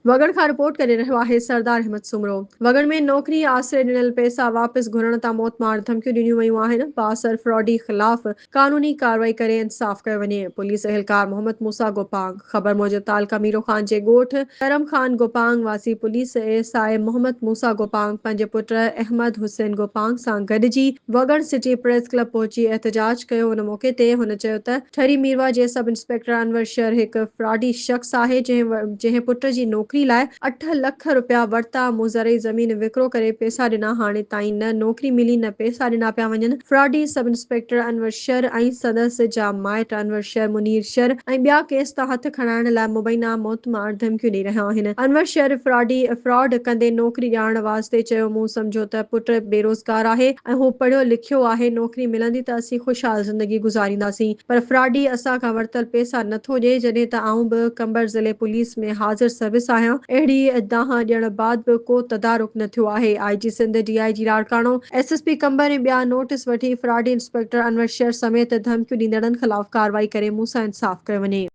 वगड़ खां रिपोर्ट करे रहियो आहे सरदार अहमद सुमरो। वगड़ में नौकरी आसरे ॾिनल पैसा वापसि घुरण तां मौत मार धमकियूं ॾिनियूं वयूं आहिनि। बासर फ्रॉडी ख़िलाफ़ कानूनी कार्रवाई करे इंसाफ़ कयो वञे। पुलिस एहलकार मोहम्मद मूसा गोपांग ख़बर मूजिब तालका मीरो ख़ान जे ॻोठ करम ख़ान गोपांग वासी पुलिस एएसआई मोहम्मद मूसा गोपांग पंहिंजे पुट अहमद हुसैन गोपांग सां गॾिजी वगड़ सिटी प्रेस क्लब पहुची एहतजाज कयो। उन मौके ते हुन चयो त ठरी मीरवा जे सब इंस्पेक्टर अनवर शर हिकु फ्रॉडी शख़्स आहे जंहिं पुट जी नौकरी लाइ 8 लख रुपया वरिता। मुज़रई ज़मीन विकिरो करे पैसा ॾिना। हाणे ताईं न नौकरी मिली न पैसा ॾिना पिया वञनि। फ्रॉडी सब इंस्पेक्टर अनवर शर ऐं सदस्य जा माइट अनवर शर मुनीर शर ऐं ॿिया केस तां हथ खणाइण लाइ मुबैना मौतमार धमकियूं ॾेई रहिया आहिनि। अनवर शर फ्रॉड कंदे नौकरी ॾियारण वास्ते चयो मूं सम्झो त पुट बेरोज़गार आहे ऐं हू पढ़ियो लिखियो आहे। नौकरी मिलंदी त असीं ख़ुशहाल ज़िंदगी गुज़ारींदासीं, पर फ्रॉडी असां खां वरितल पैसा नथो ॾिए। जॾहिं त आऊं बि कंबर ज़िले पुलिस में हाज़िर सर्विस आहियां, अहिड़ी दाह ॾियण बाद बि को तदारुक न थियो आहे। IG सिंध DIG राड़काणो SSP कंबर ऐं ॿिया नोटिस वठी फ्रॉडी इंस्पेक्टर अनवर शर समेत धमकियूं ॾींदड़नि ख़िलाफ़ कार्रवाई करे मूंसां इंसाफ़ कयो वञे।